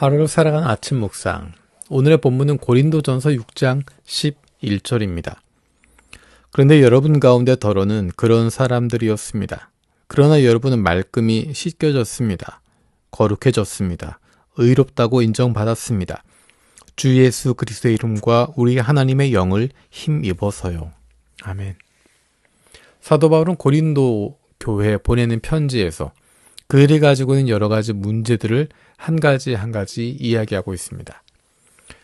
하루를 살아가는 아침 묵상. 오늘의 본문은 고린도전서 6장 11절입니다. 그런데 여러분 가운데 더러는 그런 사람들이었습니다. 그러나 여러분은 말끔히 씻겨졌습니다. 거룩해졌습니다. 의롭다고 인정받았습니다. 주 예수 그리스도의 이름과 우리 하나님의 영을 힘입어서요. 아멘. 사도 바울은 고린도 교회에 보내는 편지에서 그들이 가지고 있는 여러 가지 문제들을 한 가지 이야기하고 있습니다.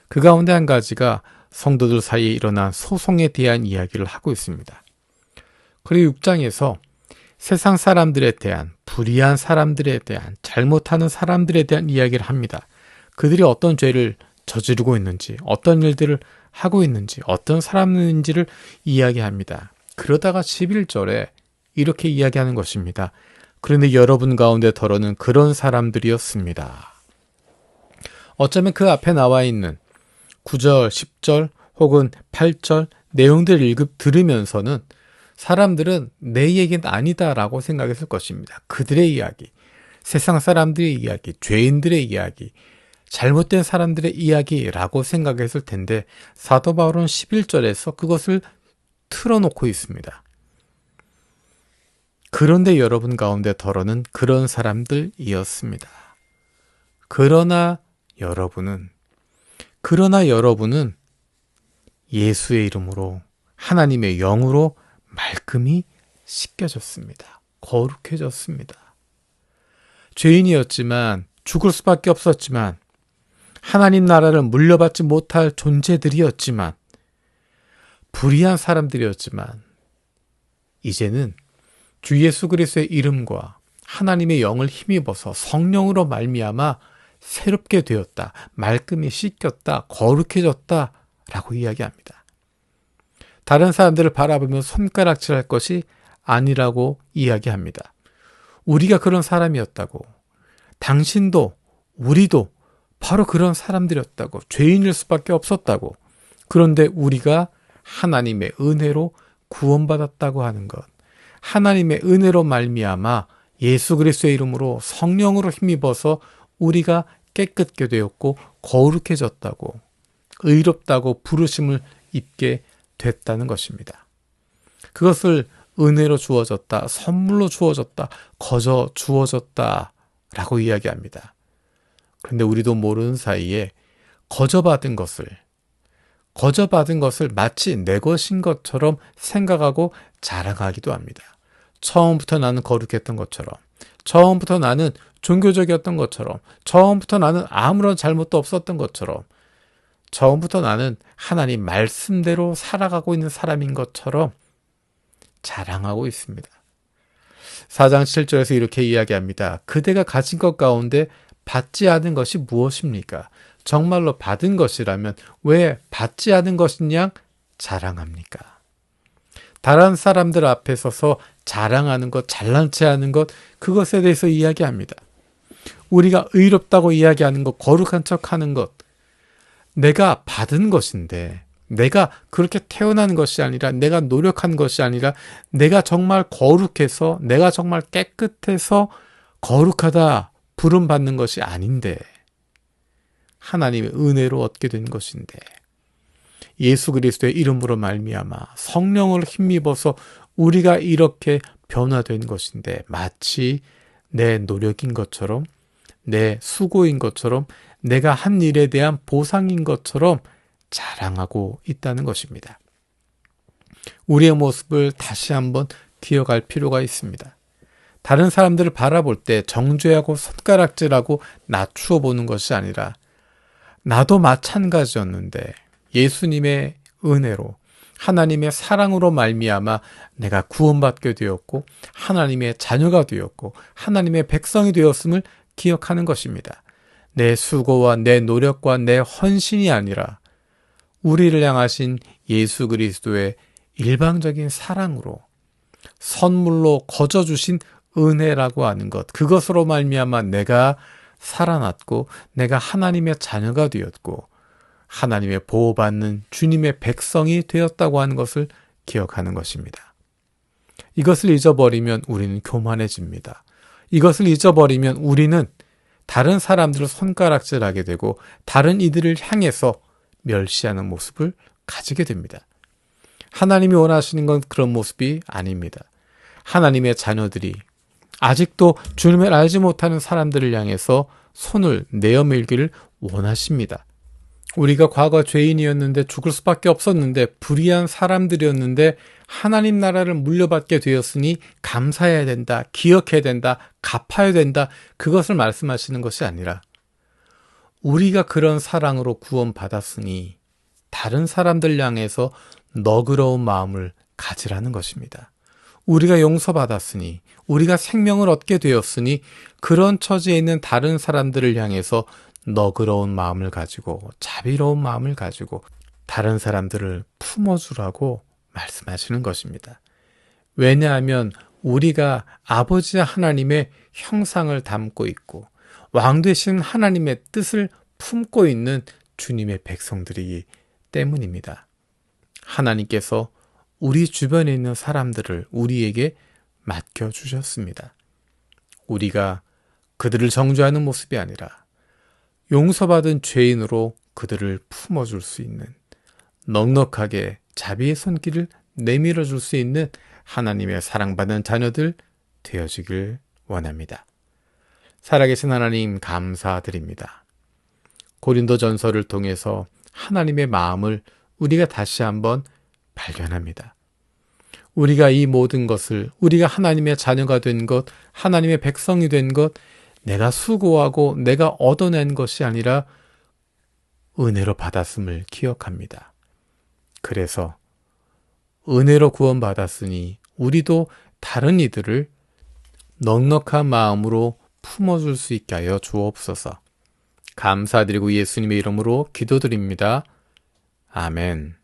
그 가운데 한 가지가 성도들 사이에 일어난 소송에 대한 이야기를 하고 있습니다. 그리고 6장에서 세상 사람들에 대한, 불의한 사람들에 대한, 잘못하는 사람들에 대한 이야기를 합니다. 그들이 어떤 죄를 저지르고 있는지, 어떤 일들을 하고 있는지, 어떤 사람인지를 이야기합니다. 그러다가 11절에 이렇게 이야기하는 것입니다. 그런데 여러분 가운데 더러는 그런 사람들이었습니다. 어쩌면 그 앞에 나와 있는 9절, 10절 혹은 8절 내용들을 들으면서는 사람들은 내 얘기는 아니다라고 생각했을 것입니다. 그들의 이야기, 세상 사람들의 이야기, 죄인들의 이야기, 잘못된 사람들의 이야기라고 생각했을 텐데 사도 바울은 11절에서 그것을 틀어놓고 있습니다. 그런데 여러분 가운데 더러는 그런 사람들이었습니다. 그러나 여러분은 예수의 이름으로 하나님의 영으로 말끔히 씻겨졌습니다. 거룩해졌습니다. 죄인이었지만 죽을 수밖에 없었지만 하나님 나라를 물려받지 못할 존재들이었지만 불의한 사람들이었지만 이제는 주 예수 그리스도의 이름과 하나님의 영을 힘입어서 성령으로 말미암아 새롭게 되었다, 말끔히 씻겼다, 거룩해졌다 라고 이야기합니다. 다른 사람들을 바라보며 손가락질할 것이 아니라고 이야기합니다. 우리가 그런 사람이었다고, 당신도 우리도 바로 그런 사람들이었다고, 죄인일 수밖에 없었다고, 그런데 우리가 하나님의 은혜로 구원받았다고 하는 것, 하나님의 은혜로 말미암아 예수 그리스도의 이름으로 성령으로 힘입어서 우리가 깨끗게 되었고 거룩해졌다고, 의롭다고 부르심을 입게 됐다는 것입니다. 그것을 은혜로 주어졌다, 선물로 주어졌다, 거저 주어졌다 라고 이야기합니다. 그런데 우리도 모르는 사이에 거저 받은 것을 마치 내 것인 것처럼 생각하고 자랑하기도 합니다. 처음부터 나는 거룩했던 것처럼, 처음부터 나는 종교적이었던 것처럼, 처음부터 나는 아무런 잘못도 없었던 것처럼, 처음부터 나는 하나님 말씀대로 살아가고 있는 사람인 것처럼 자랑하고 있습니다. 4장 7절에서 이렇게 이야기합니다. 그대가 가진 것 가운데 받지 않은 것이 무엇입니까? 정말로 받은 것이라면 왜 받지 않은 것이냐 자랑합니까? 다른 사람들 앞에 서서 자랑하는 것, 잘난 체 하는 것, 그것에 대해서 이야기합니다. 우리가 의롭다고 이야기하는 것, 거룩한 척 하는 것, 내가 받은 것인데, 내가 그렇게 태어난 것이 아니라, 내가 노력한 것이 아니라, 내가 정말 거룩해서, 내가 정말 깨끗해서 거룩하다 부름받는 것이 아닌데, 하나님의 은혜로 얻게 된 것인데, 예수 그리스도의 이름으로 말미암아 성령을 힘입어서 우리가 이렇게 변화된 것인데 마치 내 노력인 것처럼, 내 수고인 것처럼, 내가 한 일에 대한 보상인 것처럼 자랑하고 있다는 것입니다. 우리의 모습을 다시 한번 기억할 필요가 있습니다. 다른 사람들을 바라볼 때 정죄하고 손가락질하고 낮추어 보는 것이 아니라 나도 마찬가지였는데 예수님의 은혜로, 하나님의 사랑으로 말미암아 내가 구원받게 되었고 하나님의 자녀가 되었고 하나님의 백성이 되었음을 기억하는 것입니다. 내 수고와 내 노력과 내 헌신이 아니라 우리를 향하신 예수 그리스도의 일방적인 사랑으로 선물로 거저 주신 은혜라고 하는 것, 그것으로 말미암아 내가 살아났고 내가 하나님의 자녀가 되었고 하나님의 보호받는 주님의 백성이 되었다고 하는 것을 기억하는 것입니다. 이것을 잊어버리면 우리는 교만해집니다. 이것을 잊어버리면 우리는 다른 사람들을 손가락질하게 되고 다른 이들을 향해서 멸시하는 모습을 가지게 됩니다. 하나님이 원하시는 건 그런 모습이 아닙니다. 하나님의 자녀들이 아직도 주님을 알지 못하는 사람들을 향해서 손을 내어밀기를 원하십니다. 우리가 과거 죄인이었는데 죽을 수밖에 없었는데 불의한 사람들이었는데 하나님 나라를 물려받게 되었으니 감사해야 된다, 기억해야 된다, 갚아야 된다, 그것을 말씀하시는 것이 아니라 우리가 그런 사랑으로 구원받았으니 다른 사람들 향해서 너그러운 마음을 가지라는 것입니다. 우리가 용서받았으니, 우리가 생명을 얻게 되었으니 그런 처지에 있는 다른 사람들을 향해서 너그러운 마음을 가지고 자비로운 마음을 가지고 다른 사람들을 품어주라고 말씀하시는 것입니다. 왜냐하면 우리가 아버지 하나님의 형상을 담고 있고 왕 되신 하나님의 뜻을 품고 있는 주님의 백성들이기 때문입니다. 하나님께서 우리 주변에 있는 사람들을 우리에게 맡겨주셨습니다. 우리가 그들을 정죄하는 모습이 아니라 용서받은 죄인으로 그들을 품어줄 수 있는, 넉넉하게 자비의 손길을 내밀어 줄 수 있는 하나님의 사랑받는 자녀들 되어지길 원합니다. 살아계신 하나님 감사드립니다. 고린도전서를 통해서 하나님의 마음을 우리가 다시 한번 발견합니다. 우리가 이 모든 것을, 우리가 하나님의 자녀가 된 것, 하나님의 백성이 된 것, 내가 수고하고 내가 얻어낸 것이 아니라 은혜로 받았음을 기억합니다. 그래서 은혜로 구원받았으니 우리도 다른 이들을 넉넉한 마음으로 품어줄 수 있게 하여 주옵소서. 감사드리고 예수님의 이름으로 기도드립니다. 아멘.